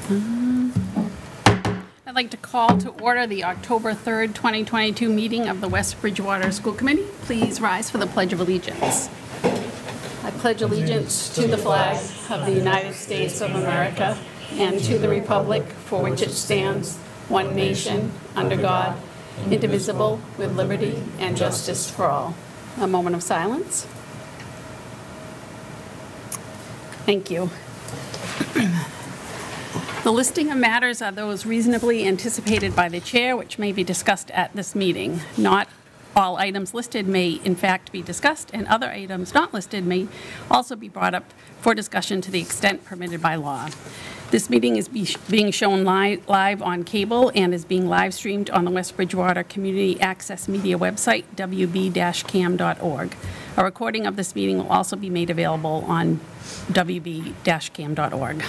I'd like to call to order the October 3rd, 2022 meeting of the West Bridgewater School Committee. Please rise for the Pledge of Allegiance. I pledge allegiance to the flag of the United States of America and to the republic for which it stands, one nation, under God, indivisible, with liberty and justice for all. A moment of silence. Thank you. The listing of matters are those reasonably anticipated by the chair, which may be discussed at this meeting. Not all items listed may, in fact, be discussed, and other items not listed may also be brought up for discussion to the extent permitted by law. This meeting is being shown live on cable and is being live streamed on the West Bridgewater Community Access Media website, wb-cam.org. A recording of this meeting will also be made available on wb-cam.org.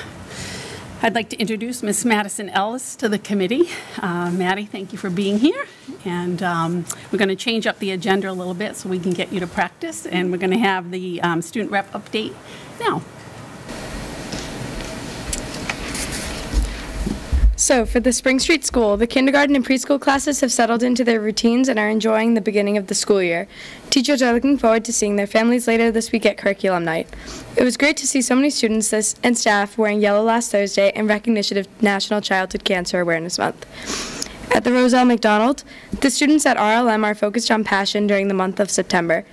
I'd like to introduce Ms. Madison Ellis to the committee. Maddie, thank you for being here. And we're going to change up the agenda a little bit so we can get you to practice. And we're going to have the student rep update now. So for the Spring Street School, the kindergarten and preschool classes have settled into their routines and are enjoying the beginning of the school year. Teachers are looking forward to seeing their families later this week at curriculum night. It was great to see so many students and staff wearing yellow last Thursday in recognition of National Childhood Cancer Awareness Month. At the Roselle McDonald, the students at RLM are focused on passion during the month of September.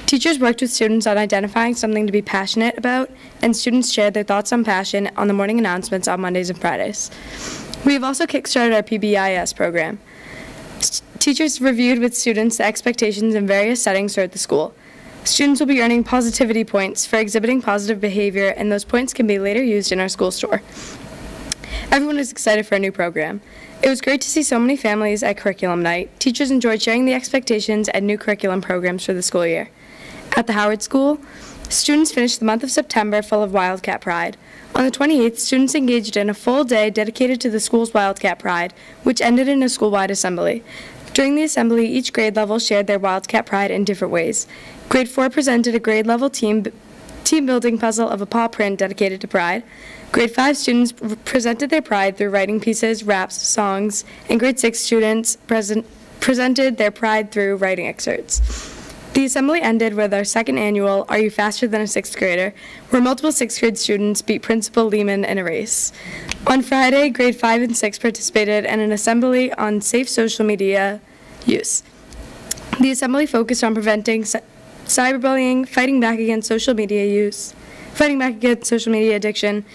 Teachers worked with students on identifying something to be passionate about, and students shared their thoughts on passion on the morning announcements on Mondays and Fridays. We have also kickstarted our PBIS program. Teachers reviewed with students the expectations in various settings throughout the school. Students will be earning positivity points for exhibiting positive behavior, and those points can be later used in our school store. Everyone is excited for a new program. It was great to see so many families at curriculum night. Teachers enjoyed sharing the expectations and new curriculum programs for the school year. At the Howard School, students finished the month of September full of Wildcat Pride. On the 28th, students engaged in a full day dedicated to the school's Wildcat Pride, which ended in a school-wide assembly. During the assembly, each grade level shared their Wildcat Pride in different ways. Grade 4 presented a grade-level team-building puzzle of a paw print dedicated to Pride. Grade 5 students presented their pride through writing pieces, raps, songs, and grade 6 students presented their pride through writing excerpts. The assembly ended with our second annual Are You Faster Than a Sixth Grader, where multiple 6th grade students beat Principal Lehman in a race. On Friday, grade 5 and 6 participated in an assembly on safe social media use. The assembly focused on preventing cyberbullying, fighting back against social media addiction,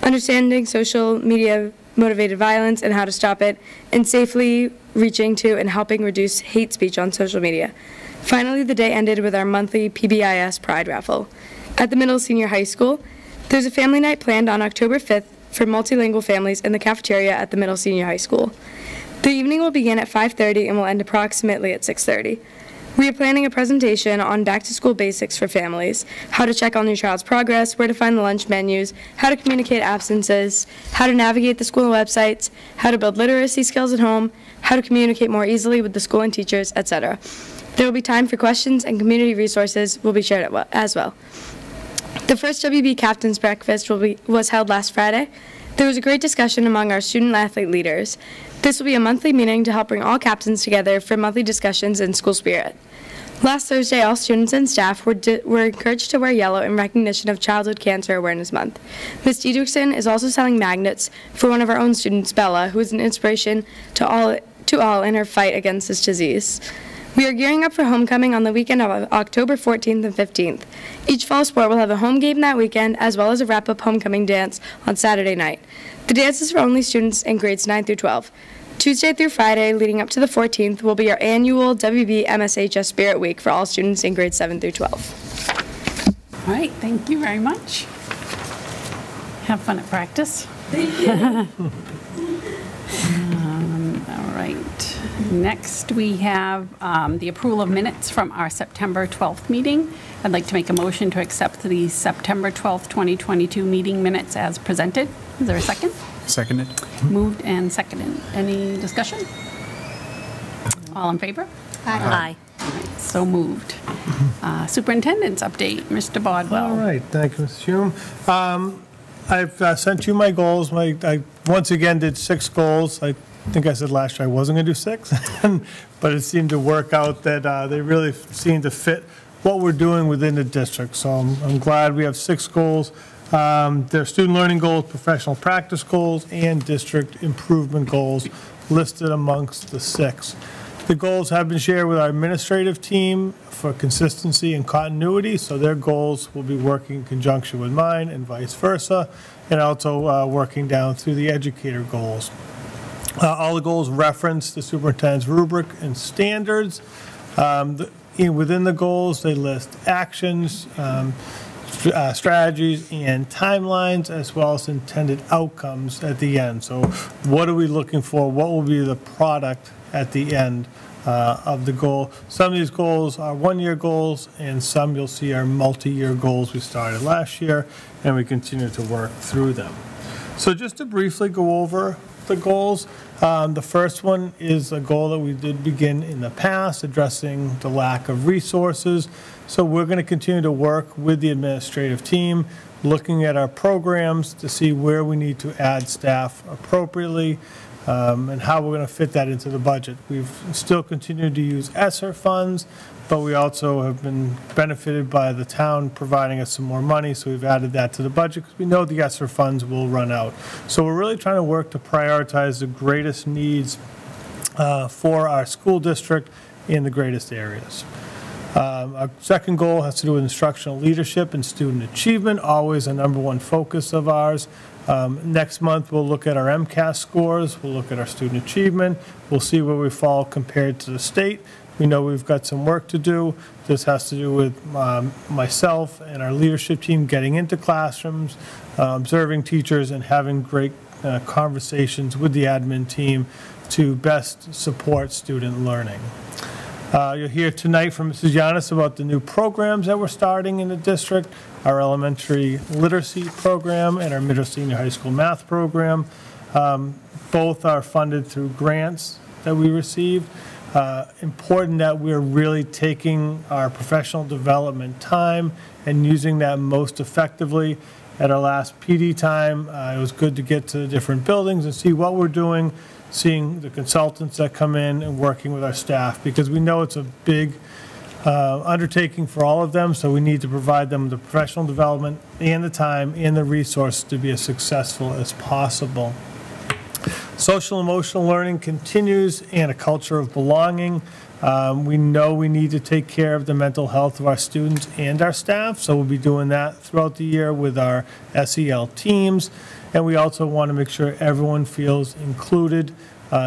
understanding social media motivated violence and how to stop it, and safely reaching to and helping reduce hate speech on social media. Finally, the day ended with our monthly PBIS Pride Raffle. At the Middle Senior High School, there's a family night planned on October 5th for multilingual families in the cafeteria at the Middle Senior High School. The evening will begin at 5:30 and will end approximately at 6:30. We are planning a presentation on back-to-school basics for families, how to check on your child's progress, where to find the lunch menus, how to communicate absences, how to navigate the school websites, how to build literacy skills at home, how to communicate more easily with the school and teachers, etc. There will be time for questions, and community resources will be shared as well. The first WB Captain's Breakfast was held last Friday. There was a great discussion among our student-athlete leaders. This will be a monthly meeting to help bring all captains together for monthly discussions in school spirit. Last Thursday, all students and staff were encouraged to wear yellow in recognition of Childhood Cancer Awareness Month. Ms. Diedrichson is also selling magnets for one of our own students, Bella, who is an inspiration to all in her fight against this disease. We are gearing up for homecoming on the weekend of October 14th and 15th. Each fall sport will have a home game that weekend, as well as a wrap-up homecoming dance on Saturday night. The dance is for only students in grades 9 through 12. Tuesday through Friday, leading up to the 14th, will be our annual WB MSHS Spirit Week for all students in grades 7 through 12. All right, thank you very much. Have fun at practice. Thank you. All right. Next, we have the approval of minutes from our September 12th meeting. I'd like to make a motion to accept the September 12th, 2022 meeting minutes as presented. Is there a second? Seconded. Moved and seconded. Any discussion? All in favor? Aye. All right, so moved. Superintendent's update, Mr. Bodwell. All right, thank you, Mr. Hume. I've sent you my goals. I once again did 6 goals. I think I said last year I wasn't going to do 6, but it seemed to work out that they really seem to fit what we're doing within the district. So I'm glad we have 6 goals. They're student learning goals, professional practice goals, and district improvement goals listed amongst the 6. The goals have been shared with our administrative team for consistency and continuity, so their goals will be working in conjunction with mine and vice versa, and also working down through the educator goals. All the goals reference the superintendent's rubric and standards. Within the goals, they list actions, strategies, and timelines, as well as intended outcomes at the end. So what are we looking for? What will be the product at the end of the goal? Some of these goals are one-year goals, and some you'll see are multi-year goals we started last year, and we continue to work through them. So just to briefly go over the goals, the first one is a goal that we did begin in the past, addressing the lack of resources. So we're going to continue to work with the administrative team, looking at our programs to see where we need to add staff appropriately, and how we're going to fit that into the budget. We've still continued to use ESSER funds, but we also have been benefited by the town providing us some more money, so we've added that to the budget because we know the ESSER funds will run out. So we're really trying to work to prioritize the greatest needs for our school district in the greatest areas. Our second goal has to do with instructional leadership and student achievement, always a #1 focus of ours. Next month, we'll look at our MCAS scores, we'll look at our student achievement, we'll see where we fall compared to the state. We know we've got some work to do. This has to do with myself and our leadership team getting into classrooms, observing teachers, and having great conversations with the admin team to best support student learning. You'll hear tonight from Mrs. Yanis about the new programs that we're starting in the district, our elementary literacy program and our middle senior high school math program. Both are funded through grants that we receive. Important that we're really taking our professional development time and using that most effectively. At our last PD time, it was good to get to the different buildings and see what we're doing, seeing the consultants that come in and working with our staff, because we know it's a big undertaking for all of them, so we need to provide them the professional development and the time and the resources to be as successful as possible. Social emotional learning continues, and a culture of belonging. We know we need to take care of the mental health of our students and our staff, so we'll be doing that throughout the year with our SEL teams. And we also want to make sure everyone feels included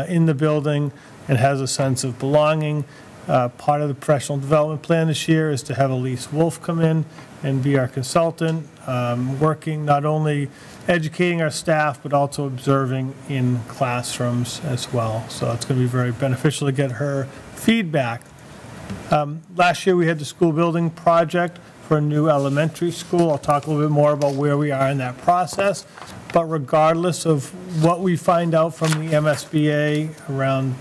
in the building and has a sense of belonging. Part of the professional development plan this year is to have Elise Wolf come in and be our consultant, working not only educating our staff, but also observing in classrooms as well. So it's going to be very beneficial to get her feedback. Last year we had the school building project for a new elementary school. I'll talk a little bit more about where we are in that process. But regardless of what we find out from the MSBA around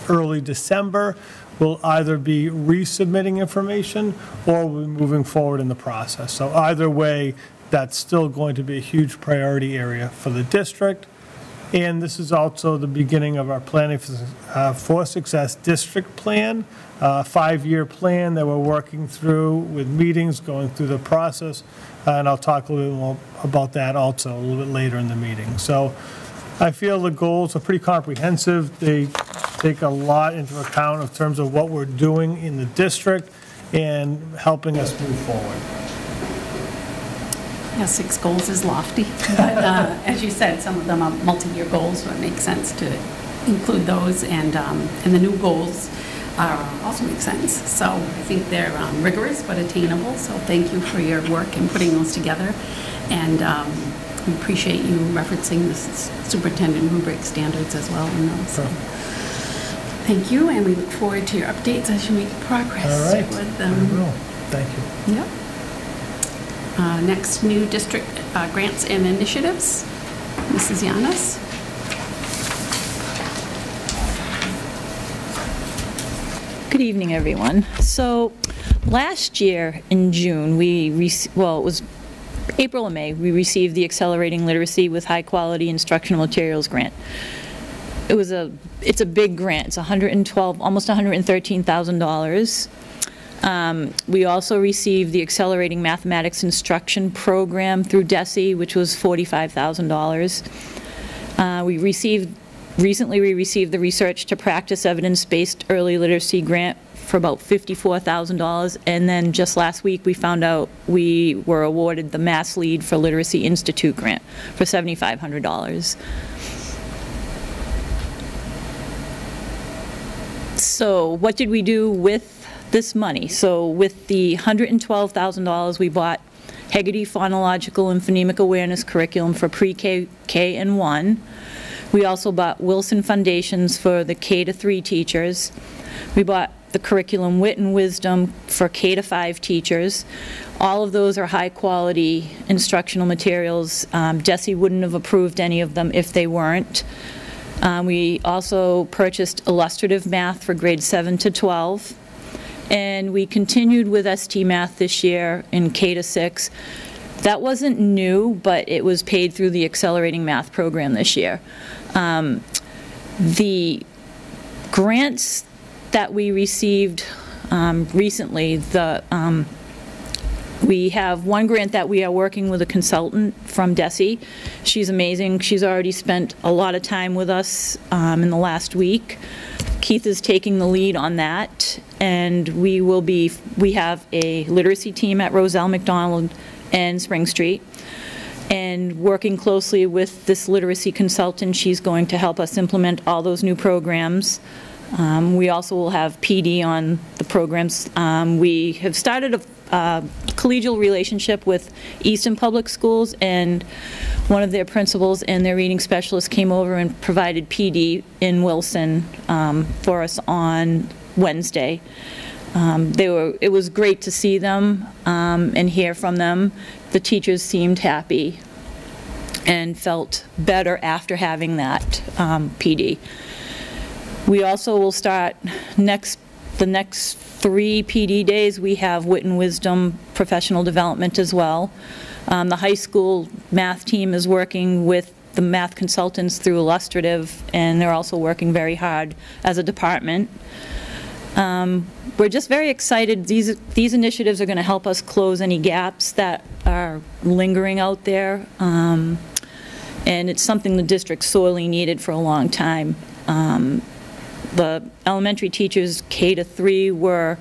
early December, we'll either be resubmitting information or we'll be moving forward in the process. So either way, that's still going to be a huge priority area for the district. And this is also the beginning of our Planning for Success district plan, a 5-year plan that we're working through with meetings, going through the process. And I'll talk a little bit more about that also a little bit later in the meeting. So I feel the goals are pretty comprehensive. They take a lot into account in terms of what we're doing in the district and helping us move forward. Yeah, 6 goals is lofty, but as you said, some of them are multi-year goals, so it makes sense to include those, and the new goals also make sense. So I think they're rigorous but attainable, so thank you for your work in putting those together, and we appreciate you referencing the superintendent rubric standards as well in those. So thank you, and we look forward to your updates as you make progress with them. I will. Thank you. Yep. Next, new district grants and initiatives. Mrs. Yanis. Good evening, everyone. So last year in June, it was April or May, we received the Accelerating Literacy with High Quality Instructional Materials grant. It's a big grant. It's almost $113,000. We also received the Accelerating Mathematics Instruction Program through DESE, which was $45,000. Recently we received the Research to Practice Evidence-Based Early Literacy Grant for about $54,000, and then just last week we found out we were awarded the Mass Lead for Literacy Institute grant for $7,500. So what did we do with this money? So with the $112,000, we bought Hegarty Phonological and Phonemic Awareness Curriculum for pre-K, K, and 1. We also bought Wilson Foundations for the K-3 teachers. We bought the curriculum Wit and Wisdom for K-5 teachers. All of those are high-quality instructional materials. DESE wouldn't have approved any of them if they weren't. We also purchased illustrative math for grades 7 to 12. And we continued with ST Math this year in K-6. That wasn't new, but it was paid through the Accelerating Math program this year. The grants that we received recently, we have one grant that we are working with a consultant from DESE. She's amazing. She's already spent a lot of time with us in the last week. Keith is taking the lead on that, and we have a literacy team at Roselle, McDonald, and Spring Street, and working closely with this literacy consultant, she's going to help us implement all those new programs. We also will have PD on the programs. We have started a collegial relationship with Easton Public Schools, and one of their principals and their reading specialists came over and provided PD in Wilson for us on Wednesday. It was great to see them and hear from them. The teachers seemed happy and felt better after having that PD. We also will start the next 3 PD days. We have Wit and Wisdom professional development as well. The high school math team is working with the math consultants through illustrative, and they're also working very hard as a department. We're just very excited. These initiatives are going to help us close any gaps that are lingering out there, and it's something the district sorely needed for a long time. The elementary teachers K-3 were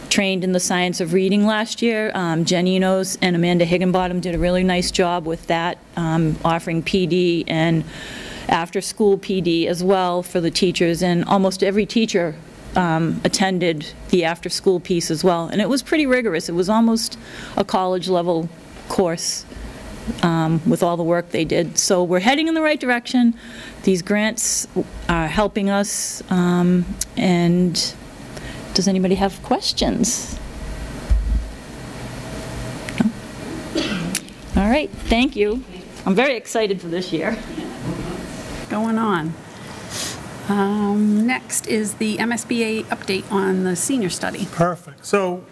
trained in the science of reading last year. Jen Enos and Amanda Higginbottom did a really nice job with that, offering PD and after-school PD as well for the teachers, and almost every teacher attended the after-school piece as well, and it was pretty rigorous. It was almost a college-level course with all the work they did. So we're heading in the right direction. These grants are helping us, and does anybody have questions? No? All right, thank you. I'm very excited for this year. Going on. Next is the MSBA update on the senior study. Perfect. So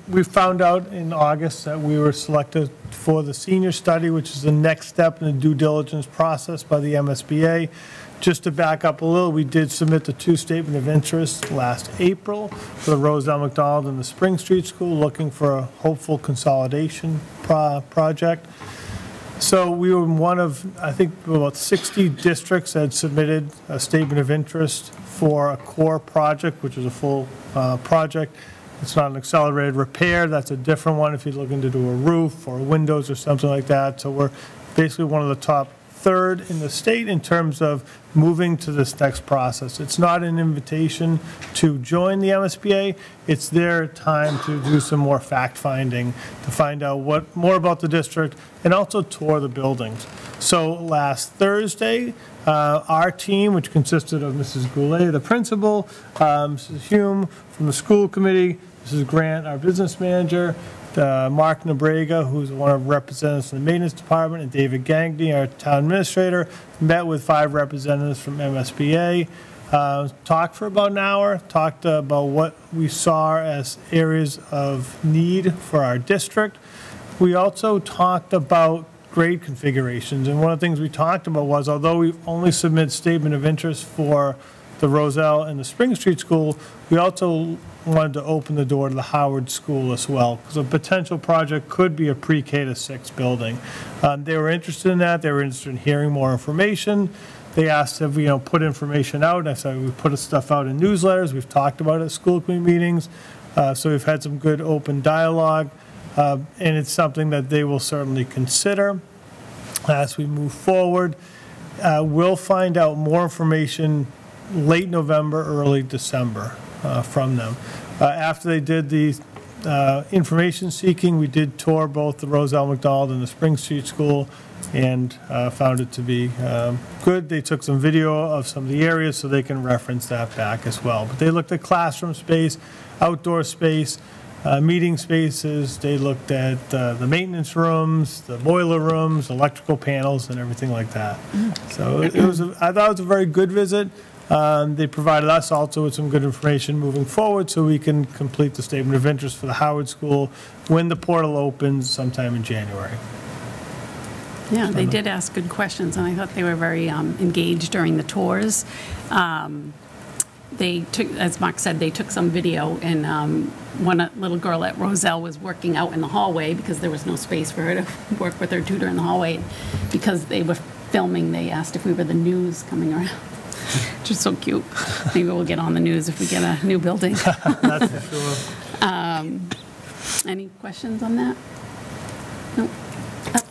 we found out in August that we were selected for the senior study, which is the next step in the due diligence process by the MSBA. Just to back up a little, we did submit the 2 statement of interest last April for the Roselle McDonald and the Spring Street School, looking for a hopeful consolidation project. So we were one of, I think, about 60 districts that had submitted a statement of interest for a core project, which is a full project. It's not an accelerated repair. That's a different one if you're looking to do a roof or windows or something like that. So we're basically one of the top 3rd in the state in terms of moving to this next process. It's not an invitation to join the MSBA. It's their time to do some more fact-finding, to find out more about the district, and also tour the buildings. So last Thursday, our team, which consisted of Mrs. Goulet, the principal, Mrs. Hume from the school committee, Mrs. Grant, our business manager, Mark Nebrega, who's one of the representatives from the maintenance department, and David Gangney, our town administrator, met with 5 representatives from MSBA, talked for about an hour, talked about what we saw as areas of need for our district, We also talked about grade configurations, and one of the things we talked about was, although we only submit statement of interest for the Roselle and the Spring Street School, we also wanted to open the door to the Howard School as well, because a potential project could be a pre-K to 6 building. They were interested in that. They were interested in hearing more information. They asked if we, put information out, and I said we put stuff out in newsletters. We've talked about it at school committee meetings, so we've had some good open dialogue, and it's something that they will certainly consider as we move forward. We'll find out more information late November, early December from them. After they did the information seeking, we did tour both the Roselle McDonald and the Spring Street School, and found it to be good. They took some video of some of the areas so they can reference that back as well. But they looked at classroom space, outdoor space, meeting spaces. They looked at the maintenance rooms, the boiler rooms, electrical panels, and everything like that. So it was I thought it was a very good visit. They provided us also with some good information moving forward so we can complete the statement of interest for the Howard School when the portal opens sometime in January. Yeah, they did ask good questions, and I thought they were very engaged during the tours. They took, as Mark said, they took some video, and one little girl at Roselle was working out in the hallway because there was no space for her to work with her tutor in the hallway. Because they were filming, they asked if we were the news coming around, which is so cute. Maybe we'll get on the news if we get a new building. That's for sure. Any questions on that? No.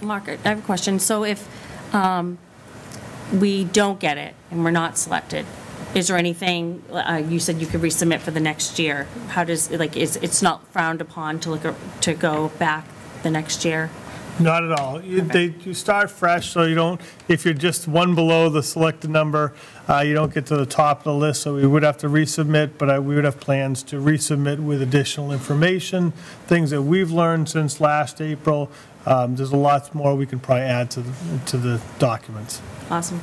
Mark, I have a question. So if we don't get it and we're not selected, is there anything, you said you could resubmit for the next year. How does, it's not frowned upon to go back the next year? Not at all. You start fresh, so you don't, if you're just one below the selected number, you don't get to the top of the list, so we would have to resubmit, but we would have plans to resubmit with additional information, things that we've learned since last April. There's a lot more we can probably add to the documents. Awesome.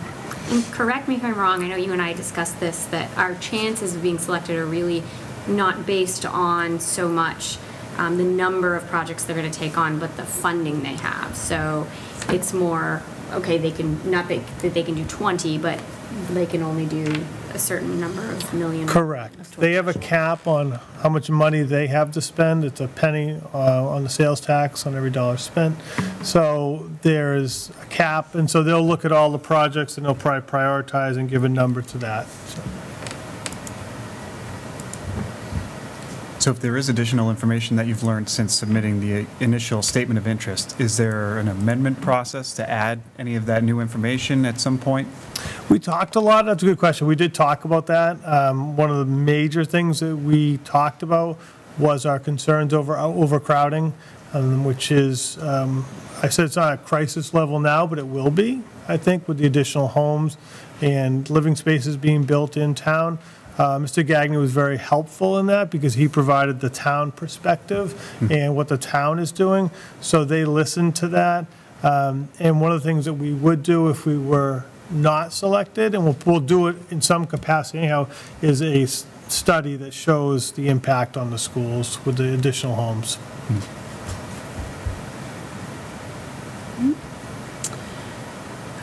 And correct me if I'm wrong, I know you and I discussed this, that our chances of being selected are really not based on so much the number of projects they're going to take on, but the funding they have. So it's more, okay, they can, not that they can do 20, but they can only do a certain number of million. Correct. They have a cap on how much money they have to spend. It's a penny on the sales tax on every dollar spent. So there's a cap, and so they'll look at all the projects and they'll probably prioritize and give a number to that. So if there is additional information that you've learned since submitting the initial statement of interest, is there an amendment process to add any of that new information at some point? We talked a lot. That's a good question. We did talk about that. One of the major things that we talked about was our concerns over overcrowding, which is, I said it's not a crisis level now, but it will be, I think, with the additional homes and living spaces being built in town. Mr. Gagnon was very helpful in that because he provided the town perspective and what the town is doing. So they listened to that. And one of the things that we would do if we were not selected, and we'll do it in some capacity anyhow, is a study that shows the impact on the schools with the additional homes.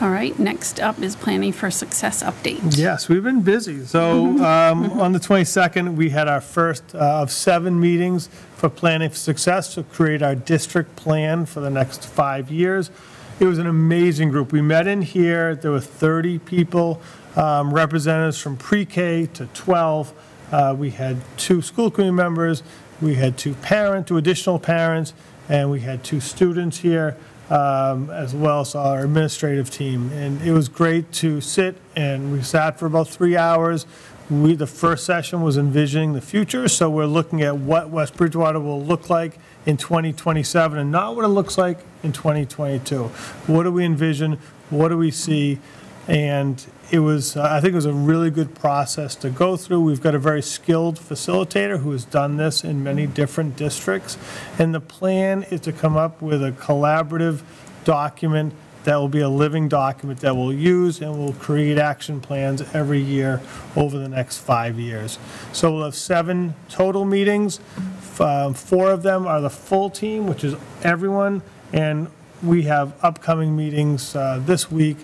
All right, next up is Planning for Success update. Yes, we've been busy. So on the 22nd, we had our first of 7 meetings for Planning for Success to create our district plan for the next 5 years. It was an amazing group. We met in here. There were 30 people, representatives from pre-K to 12. We had 2 school committee members. We had 2 additional parents, and we had 2 students here. As well as our administrative team. And it was great to sit, and we sat for about 3 hours. The first session was envisioning the future, so we're looking at what West Bridgewater will look like in 2027 and not what it looks like in 2022. What do we envision? What do we see? And it was, I think it was a really good process to go through. We've got a very skilled facilitator who has done this in many different districts. And the plan is to come up with a collaborative document that will be a living document that we'll use, and we'll create action plans every year over the next 5 years. So we'll have 7 total meetings. 4 of them are the full team, which is everyone, and we have upcoming meetings this week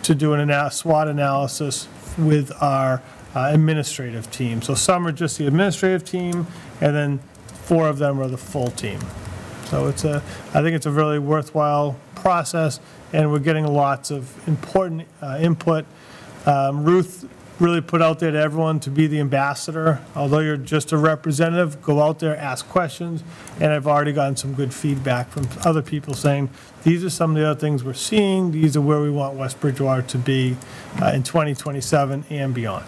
to do an SWOT analysis with our administrative team. So some are just the administrative team, and then 4 of them are the full team. So I think it's a really worthwhile process, and we're getting lots of important input. Ruth really put out there to everyone to be the ambassador. Although you're just a representative, go out there, ask questions, and I've already gotten some good feedback from other people saying, these are some of the other things we're seeing, these are where we want West Bridgewater to be in 2027 and beyond.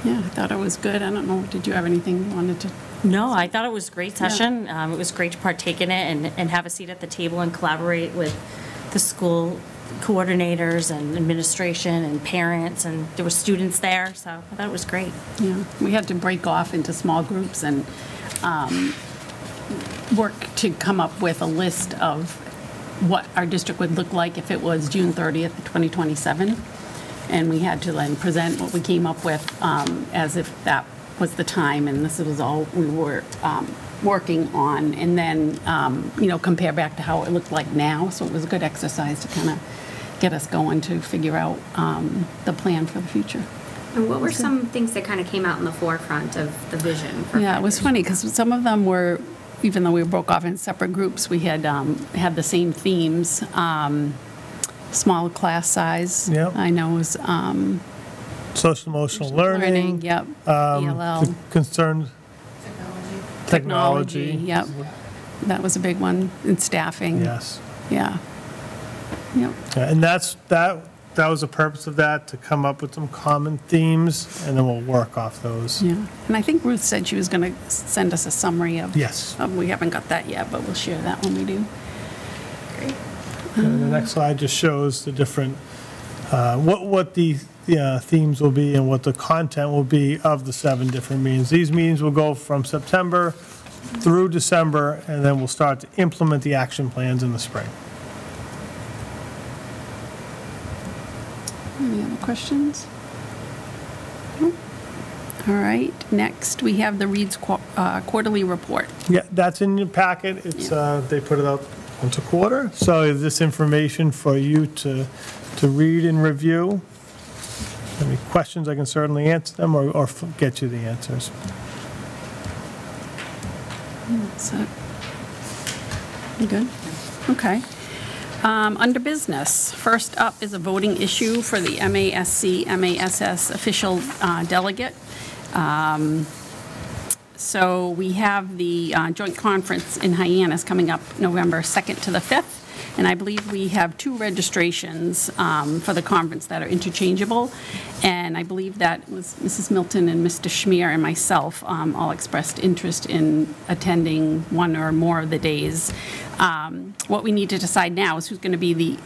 Yeah, I thought it was good. I don't know, did you have anything you wanted to? No, I thought it was a great session. It was great to partake in it and have a seat at the table and collaborate with the school coordinators and administration and parents, and there were students there, so I thought it was great. Yeah, we had to break off into small groups and work to come up with a list of what our district would look like if it was June 30th, 2027. And we had to then present what we came up with as if that was the time, and this was all we were working on, and then, compare back to how it looked like now. So it was a good exercise to kind of get us going to figure out the plan for the future. And what were some things that kind of came out in the forefront of the vision? Yeah, it was funny because some of them were, even though we broke off in separate groups, we had had the same themes. Small class size. Yep. I know was Social emotional learning. Yep. The ELL. concerned technology. Yep. That was a big one. And staffing. Yes. Yeah. Yep. Yeah, and that was the purpose of that, to come up with some common themes, and then we'll work off those. Yeah. And I think Ruth said she was going to send us a summary of. Yes. We haven't got that yet, but we'll share that when we do. Great. And the next slide just shows the different, what the themes will be and what the content will be of the 7 different meetings. These meetings will go from September through December, and then we'll start to implement the action plans in the spring. Any other questions? No? All right. Next, we have the Reed's quarterly report. Yeah, that's in your packet. It's, they put it out once a quarter. So this information for you to read and review. Any questions, I can certainly answer them or get you the answers. So, you good? Okay. Under business, first up is a voting issue for the MASC-MASS official delegate. So we have the joint conference in Hyannis coming up November 2nd to the 5th. And I believe we have 2 registrations for the conference that are interchangeable. And I believe that was Mrs. Milton and Mr. Schmier and myself all expressed interest in attending one or more of the days. What we need to decide now is who's going to be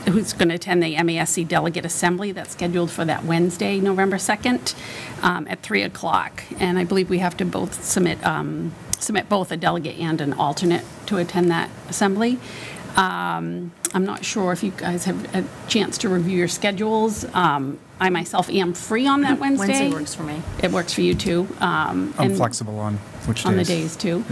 who's going to attend the MASC Delegate Assembly that's scheduled for that Wednesday, November 2nd at 3 o'clock. And I believe we have to both submit both a delegate and an alternate to attend that assembly. I'm not sure if you guys have a chance to review your schedules. I myself am free on that Wednesday. Wednesday works for me. It works for you too. I'm flexible on which days. On the days too.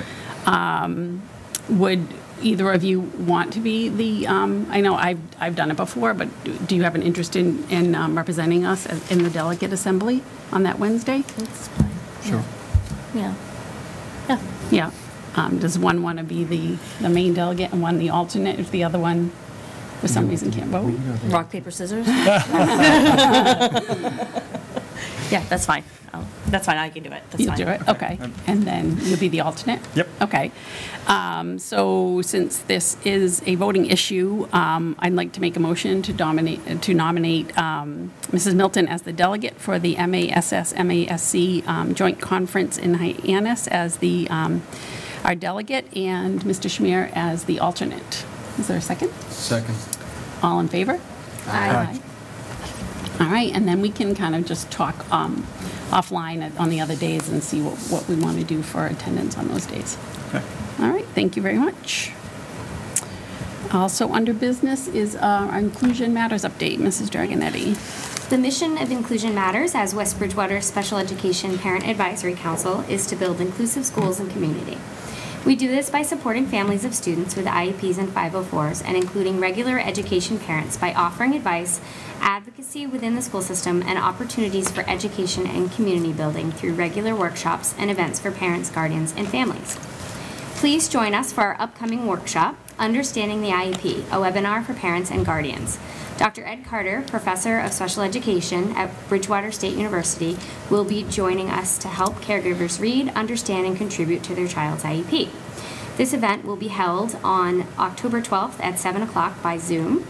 Would either of you want to be the, I know I've done it before, but do you have an interest in representing us in the delegate assembly on that Wednesday? That's fine. Sure. Yeah. Yeah. Does one want to be the main delegate and one the alternate if the other one, for some reason, can't vote? Rock, paper, scissors? Yeah, that's fine. That's fine, I can do it. That's You'll fine. do it, okay. And then you'll be the alternate? Yep. Okay. So since this is a voting issue, I'd like to make a motion to nominate Mrs. Milton as the delegate for the MASS-MASC Joint Conference in Hyannis as our delegate, and Mr. Schmier as the alternate. Is there a second? Second. All in favor? Aye. All right, and then we can kind of just talk offline on the other days and see what we want to do for attendance on those days. Okay. All right, thank you very much. Also under business is our Inclusion Matters update. Mrs. Dragonetti. The mission of Inclusion Matters as West Bridgewater Special Education Parent Advisory Council is to build inclusive schools and community. We do this by supporting families of students with IEPs and 504s and including regular education parents by offering advice, advocacy within the school system, and opportunities for education and community building through regular workshops and events for parents, guardians, and families. Please join us for our upcoming workshop, Understanding the IEP, a webinar for parents and guardians. Dr. Ed Carter, Professor of Special Education at Bridgewater State University, will be joining us to help caregivers read, understand, and contribute to their child's IEP. This event will be held on October 12th at 7 o'clock by Zoom.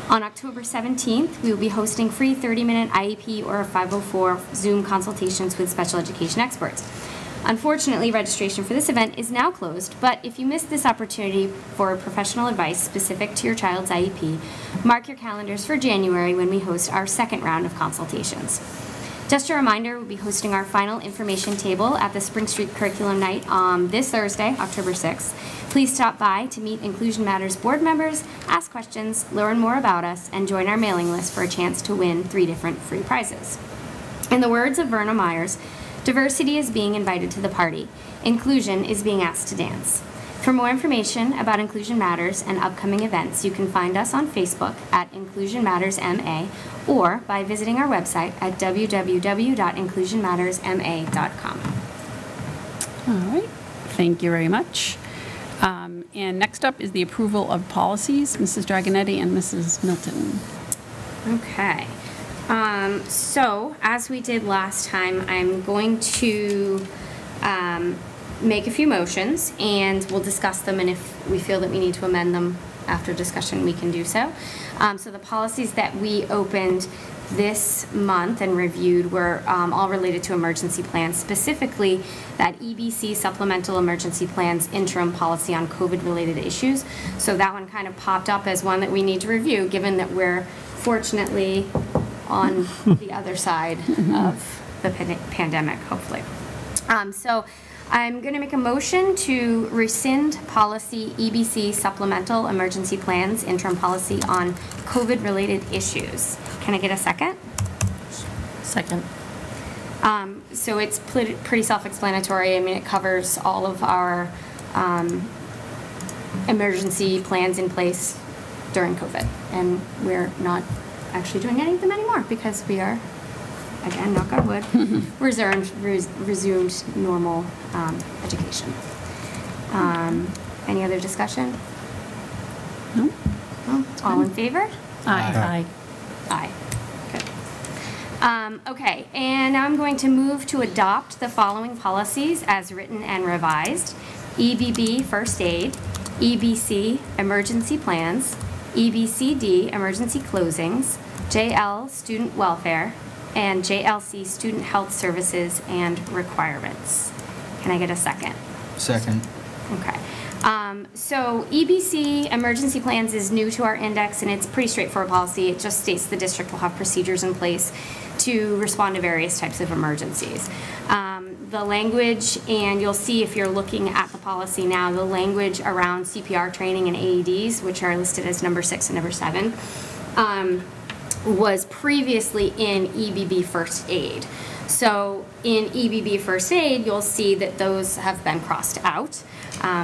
On October 17th, we will be hosting free 30-minute IEP or 504 Zoom consultations with special education experts. Unfortunately, registration for this event is now closed, but if you missed this opportunity for professional advice specific to your child's IEP, mark your calendars for January when we host our second round of consultations. Just a reminder, we'll be hosting our final information table at the Spring Street Curriculum Night on this Thursday, October 6th. Please stop by to meet Inclusion Matters board members, ask questions, learn more about us, and join our mailing list for a chance to win 3 different free prizes. In the words of Verna Myers, diversity is being invited to the party. Inclusion is being asked to dance. For more information about Inclusion Matters and upcoming events, you can find us on Facebook at Inclusion Matters MA or by visiting our website at www.inclusionmattersma.com. All right, thank you very much. And next up is the approval of policies, Mrs. Dragonetti and Mrs. Milton. Okay. So, as we did last time, I'm going to make a few motions, and we'll discuss them, and if we feel that we need to amend them after discussion, we can do so. So the policies that we opened this month and reviewed were all related to emergency plans, specifically that EBC Supplemental Emergency Plans interim policy on COVID-related issues. So that one kind of popped up as one that we need to review, given that we're fortunately on the other side of the pandemic, hopefully. So I'm going to make a motion to rescind policy EBC Supplemental Emergency Plans interim policy on COVID-related issues. Can I get a second? Second. So it's pretty self-explanatory. I mean, it covers all of our emergency plans in place during COVID, and we're not actually doing any of them anymore because we are, again, knock on wood, resumed normal education. Any other discussion? No? No? All in favor? Aye. Aye. Good. Okay, and now I'm going to move to adopt the following policies as written and revised. EBB First Aid, EBC Emergency Plans, EBCD Emergency Closings, JL Student Welfare, and JLC Student Health Services and Requirements. Can I get a second? Second. Okay. So EBC Emergency Plans is new to our index, and it's pretty straightforward policy. It just states the district will have procedures in place to respond to various types of emergencies. The language, and you'll see if you're looking at the policy now, the language around CPR training and AEDs, which are listed as number 6 and number 7, was previously in EBB First Aid. So in EBB First Aid, you'll see that those have been crossed out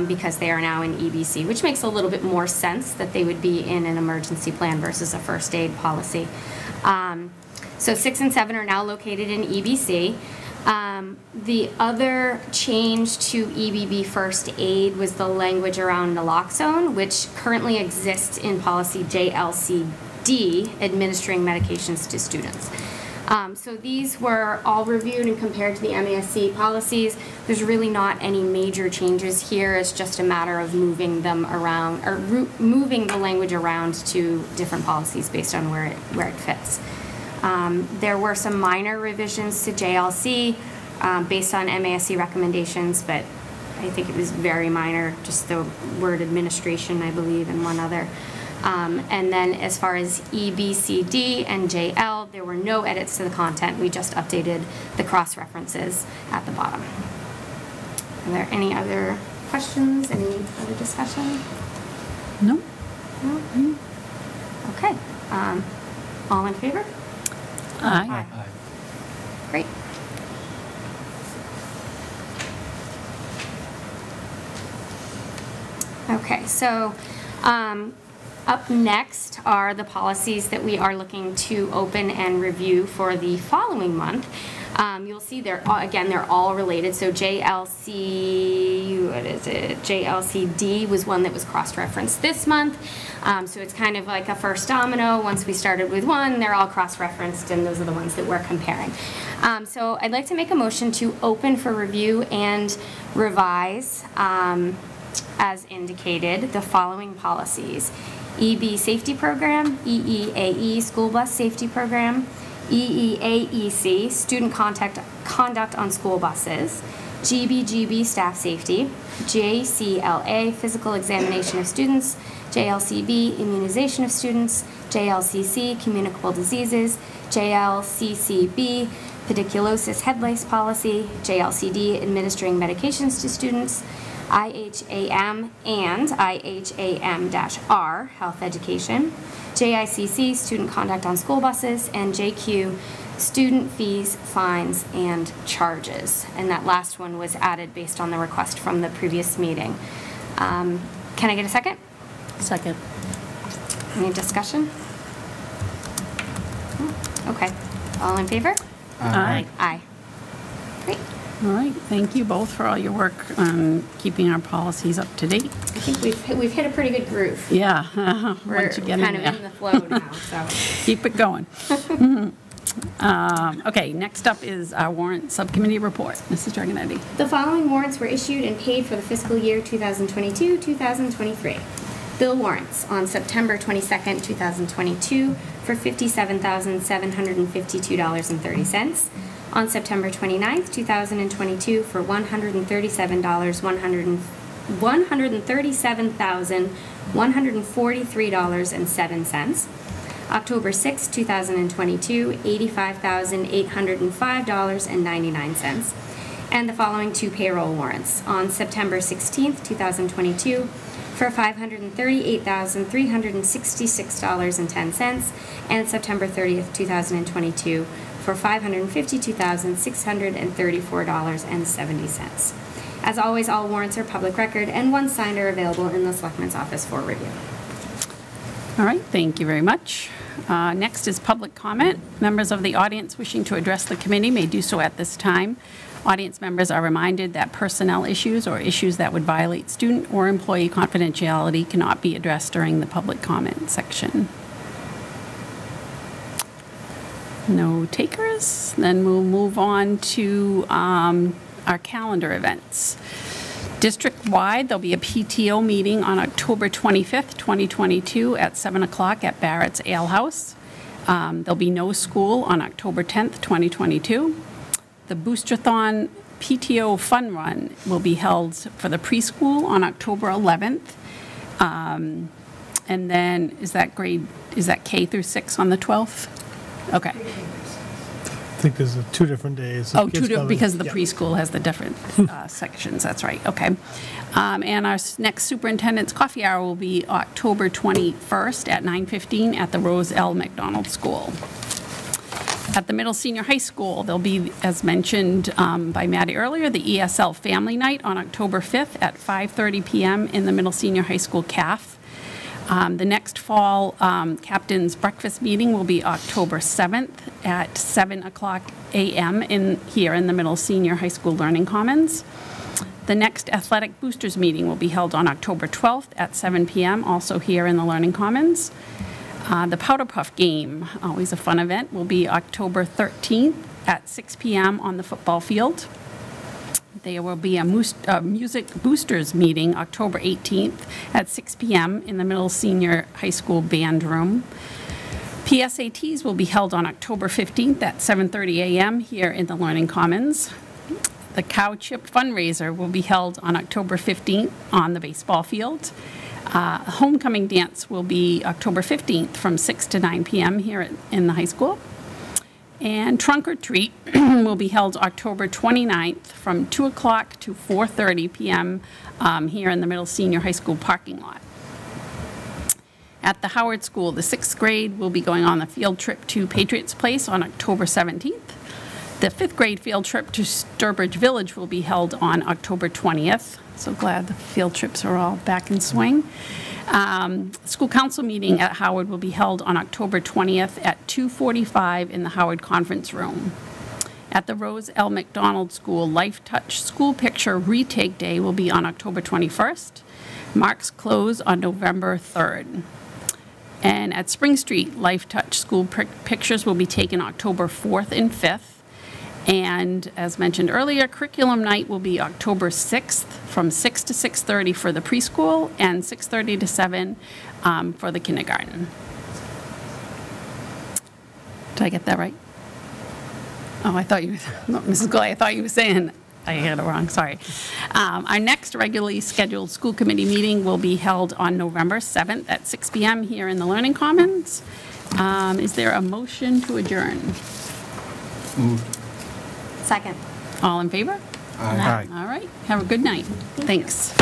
because they are now in EBC, which makes a little bit more sense that they would be in an emergency plan versus a first aid policy. So 6 and 7 are now located in EBC. The other change to EBB First Aid was the language around naloxone, which currently exists in policy JLCD, administering medications to students. So these were all reviewed and compared to the MASC policies. There's really not any major changes here. It's just a matter of moving them around, or moving the language around to different policies based on where it fits. There were some minor revisions to JLC based on MASC recommendations, but I think it was very minor, just the word administration, I believe, and one other. And then as far as EBCD and JL, there were no edits to the content. We just updated the cross-references at the bottom. Are there any other questions, any other discussion? No? No? Okay. All in favor? Aye. Great. Okay, so up next are the policies that we are looking to open and review for the following month. You'll see they're all related. So JLCD was one that was cross-referenced this month. So it's kind of like a first domino. Once we started with one, they're all cross-referenced, and those are the ones that we're comparing. So I'd like to make a motion to open for review and revise, as indicated, the following policies: EB Safety Program, EEAE School Bus Safety Program, EEAEC Student Conduct on School Buses, GBGB Staff Safety, JCLA Physical Examination of Students, JLCB Immunization of Students, JLCC Communicable Diseases, JLCCB Pediculosis Head Lice Policy, JLCD Administering Medications to Students, IHAM and IHAM-R Health Education, JICC Student Conduct on School Buses, and JQ Student Fees, Fines, and Charges. And that last one was added based on the request from the previous meeting. Can I get a second? Second. Any discussion? Okay. All in favor? Aye. Aye. Great. All right, thank you both for all your work on keeping our policies up to date. I think we've hit a pretty good groove. Yeah, We're once you get kind in of there. in the flow now, so. Keep it going. Okay, next up is our warrant subcommittee report. Mrs. Dragonetti. The following warrants were issued and paid for the fiscal year 2022-2023. Bill warrants on September 22nd, 2022 for $57,752.30. On September 29th, 2022 for $137,143.07. October 6th, 2022, $85,805.99. And the following two payroll warrants. On September 16th, 2022 for $538,366.10, and September 30th, 2022 for $552,634.70. As always, all warrants are public record, and once signed are available in the Selectman's office for review. All right, thank you very much. Next is public comment. Members of the audience wishing to address the committee may do so at this time. Audience members are reminded that personnel issues or issues that would violate student or employee confidentiality cannot be addressed during the public comment section. No takers? Then we'll move on to our calendar events. District-wide, there'll be a PTO meeting on October 25th, 2022 at 7 o'clock at Barrett's Ale House. There'll be no school on October 10th, 2022. The Boosterthon PTO Fun Run will be held for the preschool on October 11th. And then, is that K through 6 on the 12th? Okay. I think there's 2 different days. Oh, because the preschool has the different sections, that's right, okay. And our next superintendent's coffee hour will be October 21st at 9:15 at the Rose L. McDonald School. At the middle senior high school, there'll be, as mentioned by Maddie earlier, the ESL Family Night on October 5th at 5:30 p.m. in the middle senior high school CAF. The next fall captain's breakfast meeting will be October 7th at 7 o'clock a.m. here in the middle senior high school Learning Commons. The next athletic boosters meeting will be held on October 12th at 7 p.m. also here in the Learning Commons. The Powder Puff game, always a fun event, will be October 13th at 6 p.m. on the football field. There will be a music boosters meeting October 18th at 6 p.m. in the middle senior high school band room. PSATs will be held on October 15th at 7:30 a.m. here in the Learning Commons. The Cow Chip fundraiser will be held on October 15th on the baseball field. Homecoming dance will be October 15th from 6 to 9 p.m. here in the high school. And Trunk or Treat will be held October 29th from 2 o'clock to 4:30 p.m. Here in the middle senior high school parking lot. At the Howard School, the 6th grade will be going on the field trip to Patriots Place on October 17th. The 5th grade field trip to Sturbridge Village will be held on October 20th. So glad the field trips are all back in swing. School council meeting at Howard will be held on October 20th at 2:45 in the Howard Conference Room. At the Rose L. McDonald School, Life Touch School Picture Retake Day will be on October 21st. Marks close on November 3rd. And at Spring Street, Life Touch School Pictures will be taken October 4th and 5th. And as mentioned earlier, curriculum night will be October 6th from 6 to 6:30 for the preschool and 6:30 to 7 for the kindergarten. Did I get that right? Oh, I thought you, no, Mrs. Golay, I thought you were saying, I had it wrong, sorry. Our next regularly scheduled school committee meeting will be held on November 7th at 6 p.m. here in the Learning Commons. Is there a motion to adjourn? Moved. Second. All in favor? Aye. All right, have a good night. Thanks.